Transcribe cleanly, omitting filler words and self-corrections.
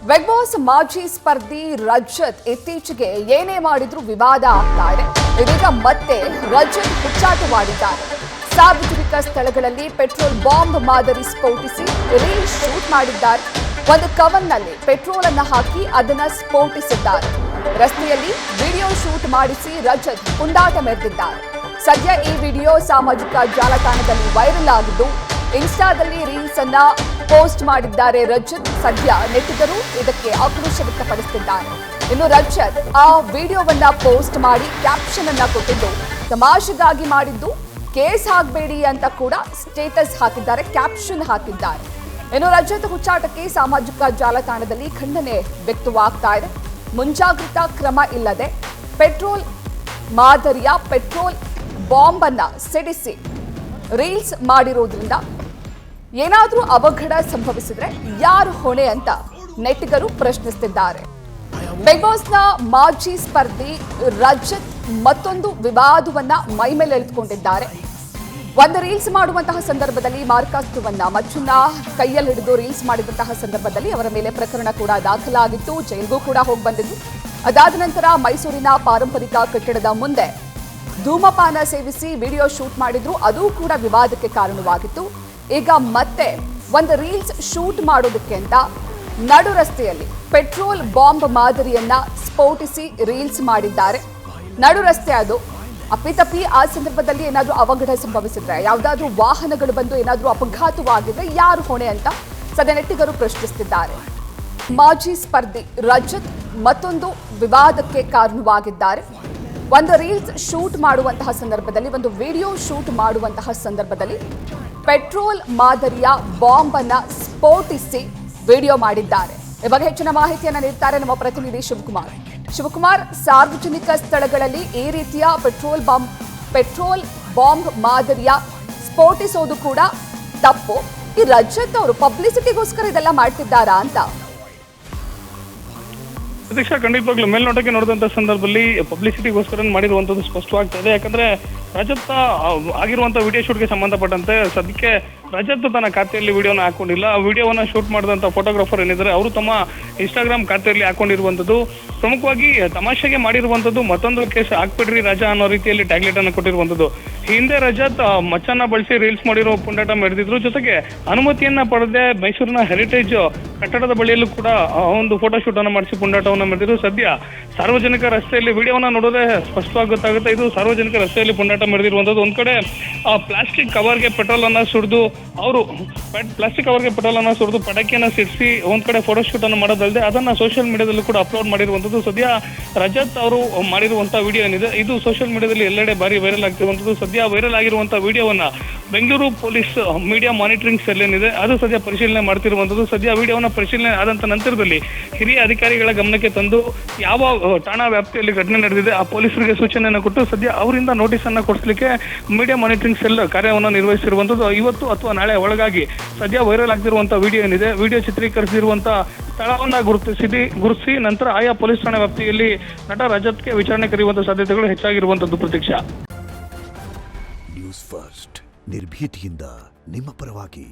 Big boss ಮಾಜಿ ಸ್ಪರ್ಧಿ ರಜತ್ ಇತ್ತೀಚೆಗೆ ಏನೇ ಮಾಡಿದ್ರೂ ವಿವಾದ ಆಗ್ತಾ ಇದೆ. ಇದೀಗ ಮತ್ತೆ ರಜತ್ ಹುಚ್ಚಾಟವಾಡಿದ್ದಾರೆ. ಸಾರ್ವಜನಿಕ ಸ್ಥಳಗಳಲ್ಲಿ ಪೆಟ್ರೋಲ್ ಬಾಂಬ್ ಮಾದರಿ ಸ್ಫೋಟಿಸಿ ರೀಲ್ ಶೂಟ್ ಮಾಡಿದ್ದಾರೆ. ಒಂದು ಕವನ್ನಲ್ಲಿ ಪೆಟ್ರೋಲ್ ಅನ್ನು ಹಾಕಿ ಅದನ್ನ ಸ್ಫೋಟಿಸಿದ್ದಾರೆ. ರಸ್ತೆಯಲ್ಲಿ ವಿಡಿಯೋ ಶೂಟ್ ಮಾಡಿಸಿ ರಜತ್ ಪುಂಡಾಟ ಮೆರೆದಿದ್ದಾರೆ. ಸದ್ಯ ಈ ವಿಡಿಯೋ ಸಾಮಾಜಿಕ ಜಾಲತಾಣದಲ್ಲಿ ವೈರಲ್ ಆಗಿದ್ದು ಇನ್ಸ್ಟಾದಲ್ಲಿ ರೀಲ್ಸ್ ಅನ್ನ ಪೋಸ್ಟ್ ಮಾಡಿದ್ದಾರೆ ರಜತ್. ಸದ್ಯ ನೆಟ್ಟಿಗರು ಇದಕ್ಕೆ ಆಕ್ರೋಶ ವ್ಯಕ್ತಪಡಿಸುತ್ತಿದ್ದಾರೆ. ಇನ್ನು ರಜತ್ ಆ ವಿಡಿಯೋವನ್ನ ಪೋಸ್ಟ್ ಮಾಡಿ ಕ್ಯಾಪ್ಷನ್ ಅನ್ನ ಕೊಟ್ಟಿದ್ದು ತಮಾಷೆಗಾಗಿ ಮಾಡಿದ್ದು, ಕೇಸ್ ಹಾಕಬೇಡಿ ಅಂತ ಕೂಡ ಸ್ಟೇಟಸ್ ಹಾಕಿದ್ದಾರೆ, ಕ್ಯಾಪ್ಷನ್ ಹಾಕಿದ್ದಾರೆ. ಇನ್ನು ರಜತ್ ಹುಚ್ಚಾಟಕ್ಕೆ ಸಾಮಾಜಿಕ ಜಾಲತಾಣದಲ್ಲಿ ಖಂಡನೆ ವ್ಯಕ್ತವಾಗ್ತಾ ಇದೆ. ಮುಂಜಾಗ್ರತಾ ಕ್ರಮ ಇಲ್ಲದೆ ಪೆಟ್ರೋಲ್ ಮಾದರಿಯ ಪೆಟ್ರೋಲ್ ಬಾಂಬ್ ಅನ್ನ ಸಿಡಿಸಿ ರೀಲ್ಸ್ ಮಾಡಿರೋದ್ರಿಂದ ಏನಾದರೂ ಅವಘಡ ಸಂಭವಿಸಿದ್ರೆ ಯಾರು ಹೊಣೆ ಅಂತ ನೆಟ್ಟಿಗರು ಪ್ರಶ್ನಿಸುತ್ತಿದ್ದಾರೆ. ಬಿಗ್ ಬಾಸ್ನ ಮಾಜಿ ಸ್ಪರ್ಧಿ ರಜತ್ ಮತ್ತೊಂದು ವಿವಾದವನ್ನ ಮೈಮೇಲೆ ಎಳೆದುಕೊಂಡಿದ್ದಾರೆ. ಒಂದು ರೀಲ್ಸ್ ಮಾಡುವಂತಹ ಸಂದರ್ಭದಲ್ಲಿ ಮಾರ್ಕಾಸ್ತ್ರವನ್ನ ಮಚ್ಚನ್ನ ಕೈಯಲ್ಲಿ ಹಿಡಿದು ರೀಲ್ಸ್ ಮಾಡಿದಂತಹ ಸಂದರ್ಭದಲ್ಲಿ ಅವರ ಮೇಲೆ ಪ್ರಕರಣ ಕೂಡ ದಾಖಲಾಗಿತ್ತು. ಜೈಲಿಗೂ ಕೂಡ ಹೋಗಿ ಬಂದಿದ್ದು. ಅದಾದ ನಂತರ ಮೈಸೂರಿನ ಪಾರಂಪರಿಕ ಕಟ್ಟಡದ ಮುಂದೆ ಧೂಮಪಾನ ಸೇವಿಸಿ ವಿಡಿಯೋ ಶೂಟ್ ಮಾಡಿದ್ರು. ಅದು ಕೂಡ ವಿವಾದಕ್ಕೆ ಕಾರಣವಾಗಿತ್ತು. ಈಗ ಮತ್ತೆ ಒಂದು ರೀಲ್ಸ್ ಶೂಟ್ ಮಾಡೋದಕ್ಕೆ ಅಂತ ನಡು ರಸ್ತೆಯಲ್ಲಿ ಪೆಟ್ರೋಲ್ ಬಾಂಬ್ ಮಾದರಿಯನ್ನ ಸ್ಫೋಟಿಸಿ ರೀಲ್ಸ್ ಮಾಡಿದ್ದಾರೆ. ನಡು ರಸ್ತೆ ಅದು. ಅಪ್ಪಿತಪ್ಪಿ ಆ ಸಂದರ್ಭದಲ್ಲಿ ಏನಾದರೂ ಅವಘಡ ಸಂಭವಿಸಿದ್ರೆ, ಯಾವುದಾದ್ರೂ ವಾಹನಗಳು ಬಂದು ಏನಾದರೂ ಅಪಘಾತವಾಗಿದ್ರೆ ಯಾರು ಹೊಣೆ ಅಂತ ಸದ್ಯ ನೆಟ್ಟಿಗರು ಪ್ರಶ್ನಿಸುತ್ತಿದ್ದಾರೆ. ಮಾಜಿ ಸ್ಪರ್ಧಿ ರಜತ್ ಮತ್ತೊಂದು ವಿವಾದಕ್ಕೆ ಕಾರಣವಾಗಿದ್ದಾರೆ. ಒಂದು ರೀಲ್ಸ್ ಶೂಟ್ ಮಾಡುವಂತಹ ಸಂದರ್ಭದಲ್ಲಿ, ಒಂದು ವಿಡಿಯೋ ಶೂಟ್ ಮಾಡುವಂತಹ ಸಂದರ್ಭದಲ್ಲಿ ಪೆಟ್ರೋಲ್ ಮಾದರಿಯ ಬಾಂಬ್ ಅನ್ನ ಸ್ಫೋಟಿಸಿ ವಿಡಿಯೋ ಮಾಡಿದ್ದಾರೆ. ಈ ಬಗ್ಗೆ ಹೆಚ್ಚಿನ ಮಾಹಿತಿಯನ್ನು ನೀಡುತ್ತಾರೆ ನಮ್ಮ ಪ್ರತಿನಿಧಿ ಶಿವಕುಮಾರ್. ಸಾರ್ವಜನಿಕ ಸ್ಥಳಗಳಲ್ಲಿ ಈ ರೀತಿಯ ಪೆಟ್ರೋಲ್ ಬಾಂಬ್ ಮಾದರಿಯ ಸ್ಫೋಟಿಸೋದು ಕೂಡ ತಪ್ಪು. ಈ ರಜತ್ ಅವರು ಪಬ್ಲಿಸಿಟಿಗೋಸ್ಕರ ಇದೆಲ್ಲ ಮಾಡ್ತಿದ್ದಾರಾ ಅಂತ? ಪ್ರತೀಕ್ಷಾ, ಖಂಡಿತವಾಗ್ಲೂ ಮೇಲ್ನೋಟಕ್ಕೆ ನೋಡಿದಂತ ಸಂದರ್ಭದಲ್ಲಿ ಪಬ್ಲಿಸಿಟಿಗೋಸ್ಕರ ಮಾಡಿರುವಂತದ್ದು ಸ್ಪಷ್ಟವಾಗ್ತದೆ. ಯಾಕಂದ್ರೆ ರಜತ್ ಆಗಿರುವಂತಹ ವಿಡಿಯೋ ಶೂಟ್ಗೆ ಸಂಬಂಧಪಟ್ಟಂತೆ ಸದ್ಯಕ್ಕೆ ರಜತ್ ತನ್ನ ಖಾತೆಯಲ್ಲಿ ವಿಡಿಯೋನ ಹಾಕೊಂಡಿಲ್ಲ. ಆ ವಿಡಿಯೋವನ್ನ ಶೂಟ್ ಮಾಡಿದಂತ ಫೋಟೋಗ್ರಾಫರ್ ಏನಿದ್ದಾರೆ ಅವರು ತಮ್ಮ ಇನ್ಸ್ಟಾಗ್ರಾಮ್ ಖಾತೆಯಲ್ಲಿ ಹಾಕೊಂಡಿರುವಂತದ್ದು. ಪ್ರಮುಖವಾಗಿ ತಮಾಷೆಗೆ ಮಾಡಿರುವಂತದ್ದು. ಮತ್ತೊಂದು ಕೇಸ್ ಹಾಕ್ಬಿಡ್ರಿ ರಾಜಾ ಅನ್ನೋ ರೀತಿಯಲ್ಲಿ ಟ್ಯಾಗ್ಲೆಟ್ ಅನ್ನು ಕೊಟ್ಟಿರುವಂತದ್ದು. ಹಿಂದೆ ರಜತ್ ಮಚ್ಚನ್ನ ಬಳಸಿ ರೀಲ್ಸ್ ಮಾಡಿರೋ ಪುಂಡಾಟ ಮೆರೆದಿದ್ರು. ಜೊತೆಗೆ ಅನುಮತಿಯನ್ನ ಪಡೆದೇ ಮೈಸೂರಿನ ಹೆರಿಟೇಜ್ ಕಟ್ಟಡದ ಬಳಿಯಲ್ಲೂ ಕೂಡ ಒಂದು ಫೋಟೋ ಶೂಟ್ ಅನ್ನು ಮಾಡಿಸಿ ಪುಂಡಾಟವನ್ನ ಮೆರೆದಿದ್ರು. ಸದ್ಯ ಸಾರ್ವಜನಿಕ ರಸ್ತೆಯಲ್ಲಿ ವಿಡಿಯೋವನ್ನ ನೋಡಿದ್ರೆ ಸ್ಪಷ್ಟವಾಗಿ ಗೊತ್ತಾಗುತ್ತೆ ಇದು ಸಾರ್ವಜನಿಕ ರಸ್ತೆಯಲ್ಲಿ ಪುಂಡಾಟ ಮೆರೆದಿರುವಂತದ್ದು. ಒಂದ್ ಕಡೆ ಪ್ಲಾಸ್ಟಿಕ್ ಕವರ್ಗೆ ಪೆಟ್ರೋಲ್ ಅನ್ನ ಸುರಿದು ಪಟಾಕಿಯನ್ನ ಸಿಡಿಸಿ ಒಂದ್ ಕಡೆ ಫೋಟೋ ಶೂಟ್ ಅನ್ನು ಮಾಡೋದಲ್ಲದೆ ಅದನ್ನ ಸೋಷಿಯಲ್ ಮೀಡಿಯಾದಲ್ಲೂ ಕೂಡ ಅಪ್ಲೋಡ್ ಮಾಡಿರುವಂತದ್ದು. ಸದ್ಯ ರಜತ್ ಅವರು ಮಾಡಿರುವಂತಹ ವಿಡಿಯೋ ಏನಿದೆ ಇದು ಸೋಷಿಯಲ್ ಮೀಡಿಯಾದಲ್ಲಿ ಎಲ್ಲೆಡೆ ಬಾರಿ ವೈರಲ್ ಆಗ್ತಿರುವಂತದ್ದು. ಸದ್ಯ ವೈರಲ್ ಆಗಿರುವಂತಹ ವಿಡಿಯೋವನ್ನ Bengaluru police media monitoring cell ಏನಿದೆ ಅದು ಸದ್ಯ ಪರಿಶೀಲನೆ ಮಾಡ್ತಿರುವಂತದ್ದು. ಸದ್ಯ ವಿಡಿಯೋವನ್ನ ಪರಿಶೀಲನೆ ಆದಂತ ನಂತರದಲ್ಲಿ ಹಿರಿಯ ಅಧಿಕಾರಿಗಳ ಗಮನಕ್ಕೆ ತಂದು ಯಾವ ಠಾಣಾ ವ್ಯಾಪ್ತಿಯಲ್ಲಿ ಘಟನೆ ನಡೆದಿದೆ ಆ ಪೊಲೀಸರಿಗೆ ಸೂಚನೆಯನ್ನು ಕೊಟ್ಟು ಸದ್ಯ ಅವರಿಂದ ನೋಟಿಸ್ ಅನ್ನ ಕೊಡಿಸಲಿಕ್ಕೆ ಮೀಡಿಯಾ ಮಾನಿಟರಿಂಗ್ ಸೆಲ್ ಕಾರ್ಯವನ್ನು ನಿರ್ವಹಿಸಿರುವಂತದ್ದು. ಇವತ್ತು ಅಥವಾ ನಾಳೆ ಒಳಗಾಗಿ ಸದ್ಯ ವೈರಲ್ ಆಗ್ತಿರುವಂತಹ ವಿಡಿಯೋ ಏನಿದೆ ವಿಡಿಯೋ ಚಿತ್ರೀಕರಿಸಿರುವಂತಹ ಸ್ಥಳವನ್ನ ಗುರುತಿಸಿ ನಂತರ ಆಯಾ ಪೊಲೀಸ್ ಠಾಣಾ ವ್ಯಾಪ್ತಿಯಲ್ಲಿ ನಟ ರಜತ್ಗೆ ವಿಚಾರಣೆ ಕರೆಯುವಂತಹ ಸಾಧ್ಯತೆಗಳು ಹೆಚ್ಚಾಗಿರುವಂತದ್ದು. ಪ್ರತೀಕ್ಷಾ, ನ್ಯೂಸ್ ಫಸ್ಟ್ ನಿರ್ಭೀತಿಯಿಂದ ನಿಮ್ಮ ಪರವಾಗಿ.